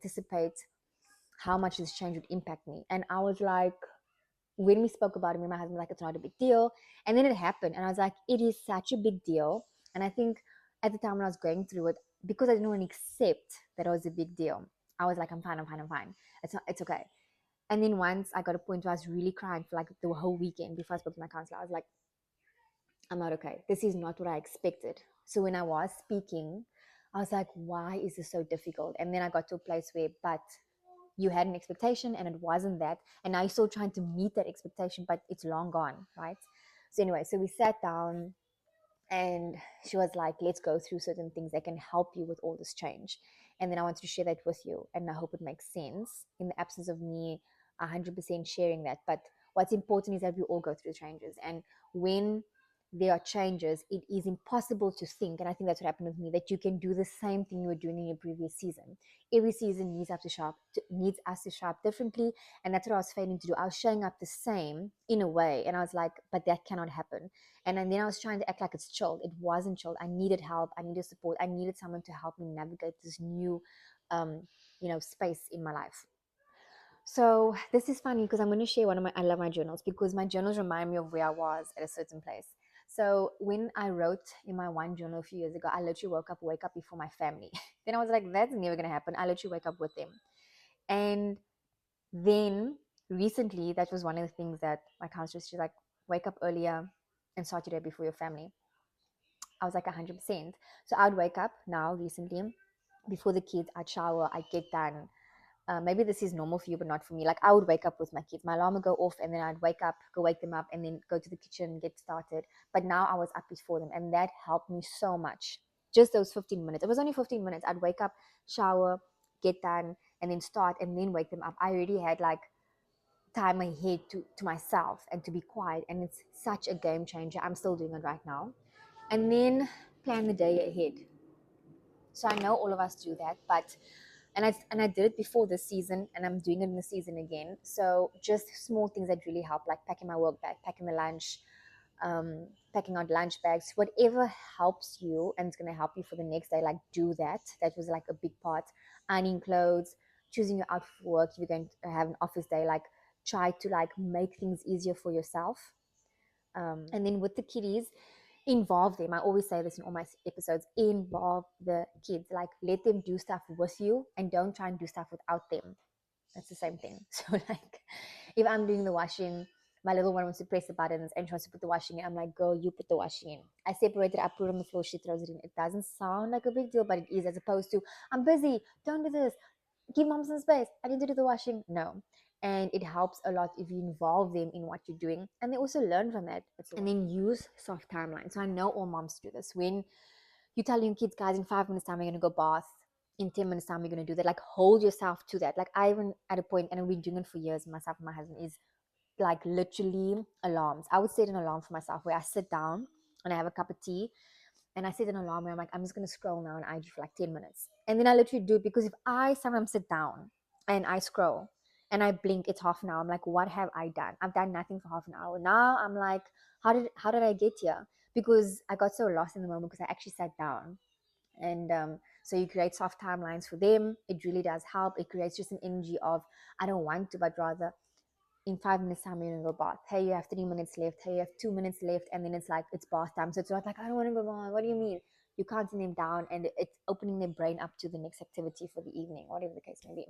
anticipate how much this change would impact me. And I was like, when we spoke about it, my husband was like, it's not a big deal. And then it happened. And I was like, it is such a big deal. And I think at the time when I was going through it, because I didn't want to accept that it was a big deal, I was like, I'm fine, I'm fine, I'm fine. It's okay. And then once I got a point where I was really crying for like the whole weekend before I spoke to my counselor, I was like, I'm not okay. This is not what I expected. So when I was speaking, I was like, why is this so difficult? And then I got to a place where, but you had an expectation and it wasn't that. And now you're still trying to meet that expectation, but it's long gone, right? So anyway, so we sat down and she was like, let's go through certain things that can help you with all this change. And then I wanted to share that with you. And I hope it makes sense in the absence of me 100% sharing that. But what's important is that we all go through changes. And when there are changes, it is impossible to think, and I think that's what happened with me, that you can do the same thing you were doing in your previous season. Every season needs us to show up differently, and that's what I was failing to do. I was showing up the same in a way, and I was like, but that cannot happen. And then I was trying to act like it's chilled. It wasn't chilled. I needed help. I needed support. I needed someone to help me navigate this new, space in my life. So this is funny because I'm going to share I love my journals because my journals remind me of where I was at a certain place. So when I wrote in my one journal a few years ago, I literally wake up before my family. Then I was like, that's never going to happen. I literally wake up with them. And then recently, that was one of the things that my counselor, she's like, wake up earlier and start your day before your family. I was like 100%. So I'd wake up now recently before the kids, I'd shower, I'd get done. Maybe this is normal for you, but not for me. Like I would wake up with my kids. My alarm would go off and then I'd wake them up and then go to the kitchen, get started. But now I was up before them and that helped me so much. Just those 15 minutes. It was only 15 minutes. I'd wake up, shower, get done, and then start and then wake them up. I already had like time ahead to myself and to be quiet. And it's such a game changer. I'm still doing it right now. And then plan the day ahead. So I know all of us do that, but I did it before this season, and I'm doing it in the season again. So just small things that really help, like packing my work bag, packing the lunch, packing out lunch bags, whatever helps you and it's going to help you for the next day. Like do that. That was like a big part. Ironing clothes, choosing your outfit for work. If you're going to have an office day, like try to like make things easier for yourself. And then with the kiddies, involve them. I always say this in all my episodes, involve the kids. Like let them do stuff with you and don't try and do stuff without them. That's the same thing. So like if I'm doing the washing, my little one wants to press the buttons and she wants to put the washing in. I'm like, girl, you put the washing in. I separate it, I put it on the floor, she throws it in. It doesn't sound like a big deal, but it is, as opposed to, I'm busy, don't do this, give mom some space, I need to do the washing. No. And it helps a lot if you involve them in what you're doing. And they also learn from that. And then use soft timelines. So I know all moms do this. When you tell your kids, guys, in 5 minutes time, you're going to go bath. In 10 minutes time, you're going to do that. Like hold yourself to that. Like I even at a point, and I've been doing it for years, myself and my husband, is like literally alarms. I would set an alarm for myself where I sit down and I have a cup of tea and I set an alarm where I'm like, I'm just going to scroll now on IG for like 10 minutes. And then I literally do it, because if I sometimes sit down and I scroll and I blink, it's half an hour. I'm like, what have I done? I've done nothing for half an hour. Now I'm like, how did I get here? Because I got so lost in the moment because I actually sat down. And so you create soft timelines for them. It really does help. It creates just an energy of, I don't want to, but rather in 5 minutes time you're gonna go bath. Hey, you have 3 minutes left. Hey, you have 2 minutes left. And then it's like it's bath time. So it's not like, I don't want to go bath. What do you mean? You counting them down and it's opening their brain up to the next activity for the evening, whatever the case may be.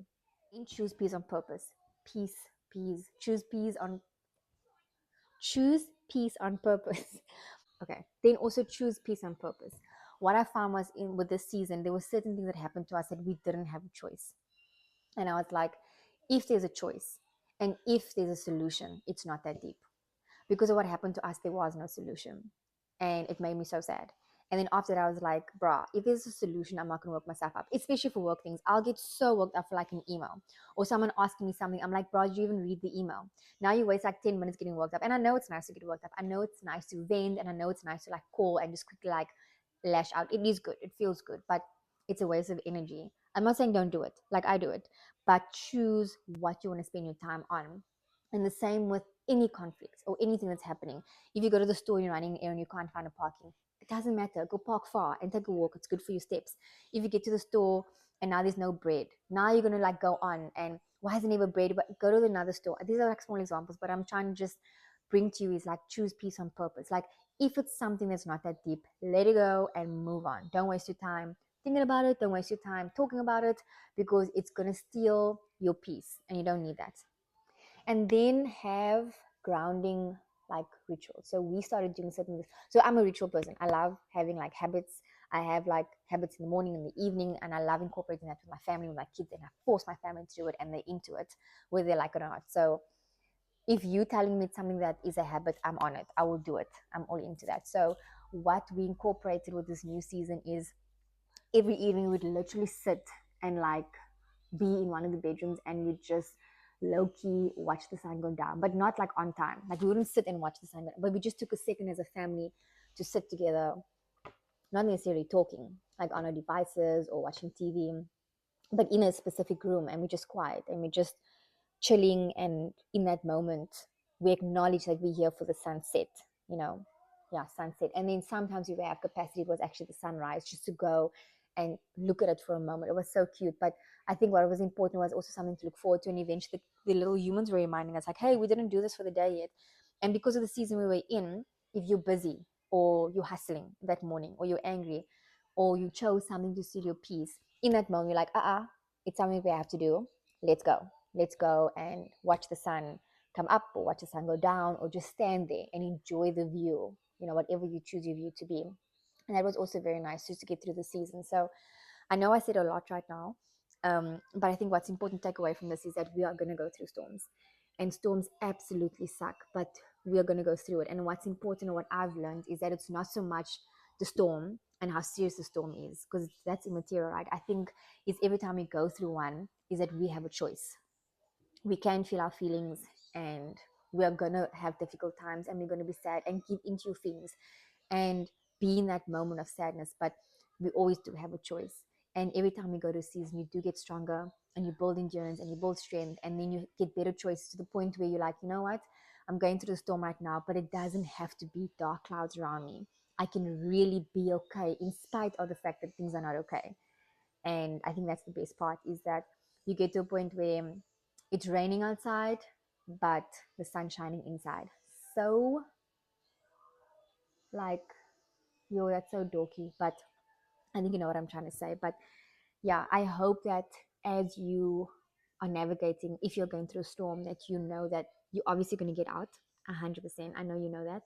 And choose peace on purpose. Peace. Choose peace on purpose. Okay. Then also choose peace on purpose. What I found was, in with this season, there were certain things that happened to us that we didn't have a choice. And I was like, if there's a choice and if there's a solution, it's not that deep. Because of what happened to us, there was no solution. And it made me so sad. And then after that, I was like, bruh, if there's a solution, I'm not going to work myself up, especially for work things. I'll get so worked up for like an email or someone asking me something. I'm like, bro, did you even read the email? Now you waste like 10 minutes getting worked up. And I know it's nice to get worked up. I know it's nice to vent. And I know it's nice to like call and just quickly like lash out. It is good. It feels good. But it's a waste of energy. I'm not saying don't do it. Like I do it. But choose what you want to spend your time on. And the same with any conflicts or anything that's happening. If you go to the store and you're running an errand, you can't find a parking, it doesn't matter. Go park far and take a walk. It's good for your steps. If you get to the store and now there's no bread. Now you're going to like go on and why hasn't ever bread? But go to another store. These are like small examples, but I'm trying to just bring to you is like choose peace on purpose. Like if it's something that's not that deep, let it go and move on. Don't waste your time thinking about it. Don't waste your time talking about it because it's going to steal your peace and you don't need that. And then have grounding like rituals. So we started doing certain, so I'm a ritual person. I love having like habits. I have like habits in the morning and the evening, and I love incorporating that with my family, with my kids, and I force my family to do it, and they're into it, whether they like it or not. So if you telling me it's something that is a habit, I'm on it. I will do it. I'm all into that. So what we incorporated with this new season is every evening we'd literally sit and like be in one of the bedrooms and we just low-key watch the sun go down, but not like on time. Like we wouldn't sit and watch the sun go down, but we just took a second as a family to sit together, not necessarily talking like on our devices or watching TV, but in a specific room, and we're just quiet and we're just chilling. And in that moment we acknowledge that we're here for the sunset, you know. Yeah, sunset. And then sometimes we have capacity, it was actually the sunrise, just to go and look at it for a moment. It was so cute. But I think what was important was also something to look forward to, and eventually the little humans were reminding us like, hey, we didn't do this for the day yet. And because of the season we were in, if you're busy or you're hustling that morning or you're angry or you chose something to steal your peace, in that moment you're like, it's something we have to do. Let's go and watch the sun come up or watch the sun go down, or just stand there and enjoy the view, you know, whatever you choose your view to be. And that was also very nice just to get through the season. So I know I said a lot right now, but I think what's important to take away from this is that we are going to go through storms, and storms absolutely suck, but we are going to go through it. And what's important, and what I've learned, is that it's not so much the storm and how serious the storm is, because that's immaterial, right? I think is every time we go through one is that we have a choice. We can feel our feelings, and we are going to have difficult times, and we're going to be sad and give into your feelings and be in that moment of sadness. But we always do have a choice. And every time you go to a season, you do get stronger, and you build endurance and you build strength, and then you get better choices to the point where you're like, you know what, I'm going through the storm right now, but it doesn't have to be dark clouds around me. I can really be okay in spite of the fact that things are not okay. And I think that's the best part, is that you get to a point where it's raining outside but the sun's shining inside. So like, yo, that's so dorky, but I think you know what I'm trying to say. But yeah, I hope that as you are navigating, if you're going through a storm, that you know that you're obviously going to get out 100%. I know you know that,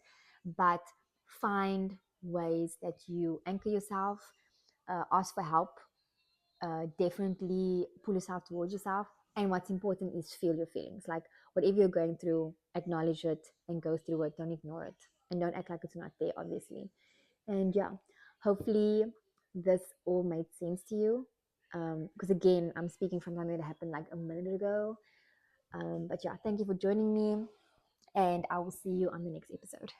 but find ways that you anchor yourself, ask for help, definitely pull yourself towards yourself. And what's important is feel your feelings. Like whatever you're going through, acknowledge it and go through it. Don't ignore it, and don't act like it's not there, obviously. And yeah, hopefully this all made sense to you. Because again, I'm speaking from something that happened like a minute ago. But yeah, thank you for joining me, and I will see you on the next episode.